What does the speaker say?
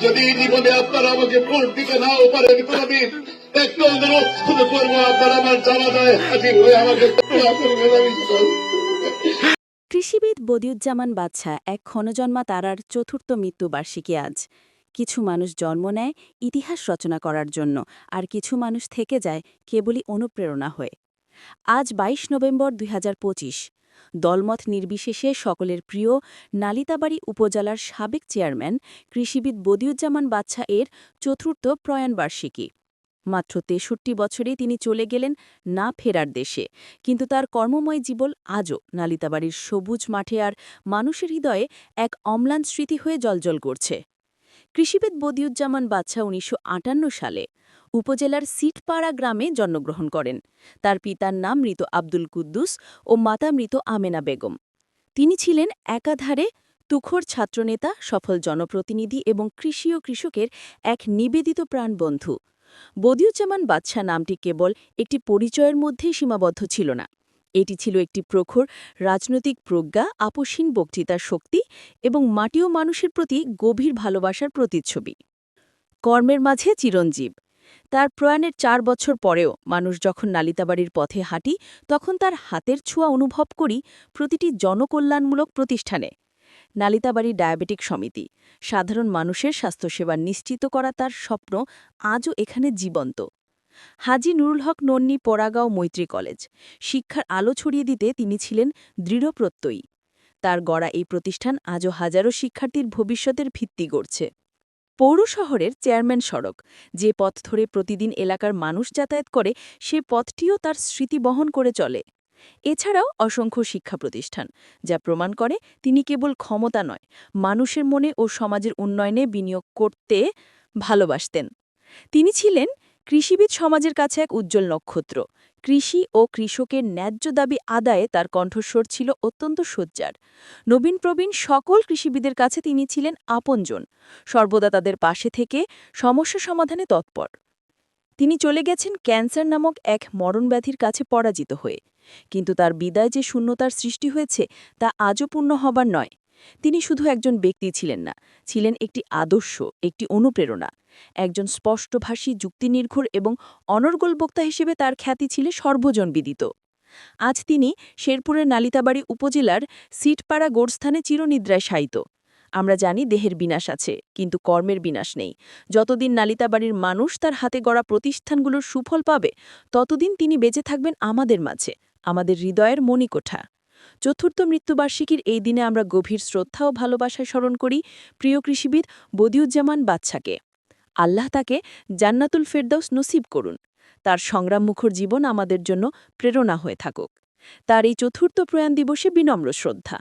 যদি জীবনে আপনারা আমাকে ভোট দিতে নাও পারেন কোনদিন একটু অনুরোধ করবো, আপনারা আমার জানাজায় হাজির হয়ে আমাকে দোয়া করবেন। আমি কৃষিবিদ বদিউজ্জামান বাদশা এক ক্ষণজন্মা তারার চতুর্থ মৃত্যুবার্ষিকী আজ। কিছু মানুষ জন্ম নেয় ইতিহাস রচনা করার জন্য, আর কিছু মানুষ থেকে যায় কেবলই অনুপ্রেরণা হয়ে। আজ ২২ নভেম্বর ২০২৫, দলমত নির্বিশেষে সকলের প্রিয় নালিতাবাড়ী উপজেলার সাবেক চেয়ারম্যান কৃষিবিদ বদিউজ্জামান বাদশা এর চতুর্থ প্রয়াণবার্ষিকী। মাত্র ৬৩ বছরেই তিনি চলে গেলেন না ফেরার দেশে, কিন্তু তার কর্মময় জীবন আজও নালিতাবাড়ির সবুজ মাঠে আর মানুষের হৃদয়ে এক অম্লান স্মৃতি হয়ে জ্বলজ্বল করছে। কৃষিবিদ বদিউজ্জামান বাদশা ১৯৫৮ সালে উপজেলার সিটপাড়া গ্রামে জন্মগ্রহণ করেন। তার পিতার নাম মৃত আব্দুল কুদ্দুস ও মাতা মৃত আমেনা বেগম। তিনি ছিলেন একাধারে তুখোড় ছাত্রনেতা, সফল জনপ্রতিনিধি এবং কৃষি ও কৃষকের এক নিবেদিত প্রাণবন্ধু। বদিউজ্জামান বাদশা নামটি কেবল একটি পরিচয়ের মধ্যেই সীমাবদ্ধ ছিল না, এটি ছিল একটি প্রখর রাজনৈতিক প্রজ্ঞা, আপসহীন বক্তৃতার শক্তি এবং মাটি ও মানুষের প্রতি গভীর ভালোবাসার প্রতিচ্ছবি। কর্মের মাঝে চিরঞ্জীব। তার প্রয়াণের ৪ বছর পরেও মানুষ যখন নালিতাবাড়ির পথে হাঁটি, তখন তার হাতের ছোঁয়া অনুভব করি প্রতিটি জনকল্যাণমূলক প্রতিষ্ঠানে। নালিতাবাড়ি ডায়াবেটিক সমিতি, সাধারণ মানুষের স্বাস্থ্যসেবা নিশ্চিত করা তার স্বপ্ন আজও এখানে জীবন্ত। হাজী নুরুল হক নন্নী পোড়াগাঁও মৈত্রী কলেজ, শিক্ষার আলো ছড়িয়ে দিতে তিনি ছিলেন দৃঢ়প্রত্যয়ী। তার গড়া এই প্রতিষ্ঠান আজও হাজারো শিক্ষার্থীর ভবিষ্যতের ভিত্তি গড়ছে। পৌর শহরের চেয়ারম্যান সড়ক, যে পথ ধরে প্রতিদিন এলাকার মানুষ যাতায়াত করে, সে পথটিও তার স্মৃতি বহন করে চলে। এছাড়াও অসংখ্য শিক্ষা প্রতিষ্ঠান, যা প্রমাণ করে তিনি কেবল ক্ষমতা নয়, মানুষের মনে ও সমাজের উন্নয়নে বিনিয়োগ করতে ভালোবাসতেন। তিনি ছিলেন কৃষিবিদ সমাজের কাছে এক উজ্জ্বল নক্ষত্র। কৃষি ও কৃষকের ন্যায্য দাবি আদায়ে তার কণ্ঠস্বর ছিল অত্যন্ত সোচ্চার। নবীন প্রবীণ সকল কৃষিবিদের কাছে তিনি ছিলেন আপনজন, সর্বদা তাদের পাশে থেকে সমস্যা সমাধানে তৎপর। তিনি চলে গেছেন ক্যান্সার নামক এক মরণব্যাধির কাছে পরাজিত হয়ে, কিন্তু তার বিদায় যে শূন্যতার সৃষ্টি হয়েছে তা আজও পূর্ণ হবার নয়। তিনি শুধু একজন ব্যক্তি ছিলেন না, ছিলেন একটি আদর্শ, একটি অনুপ্রেরণা। একজন স্পষ্টভাষী, যুক্তিনির্ভর এবং অনর্গল বক্তা হিসেবে তার খ্যাতি ছিল সর্বজনবিদিত। আজ তিনি শেরপুরের নালিতাবাড়ী উপজেলার সিটপাড়া গোরস্থানে চিরনিদ্রায় শায়িত। আমরা জানি দেহের বিনাশ আছে, কিন্তু কর্মের বিনাশ নেই। যতদিন নালিতাবাড়ির মানুষ তার হাতে গড়া প্রতিষ্ঠানগুলোর সুফল পাবে, ততদিন তিনি বেঁচে থাকবেন আমাদের মাঝে, আমাদের হৃদয়ের মণিকোঠা। চতুর্থ মৃত্যুবার্ষিকীর এই দিনে আমরা গভীর শ্রদ্ধা ও ভালোবাসায় স্মরণ করি প্রিয় কৃষিবিদ বদিউজ্জামান বাদশাকে। আল্লাহ তাকে জান্নাতুল ফেরদাউস নসিব করুন। তার সংগ্রামমুখর জীবন আমাদের জন্য প্রেরণা হয়ে থাকুক। তার এই চতুর্থ প্রয়াণ দিবসে বিনম্র শ্রদ্ধা।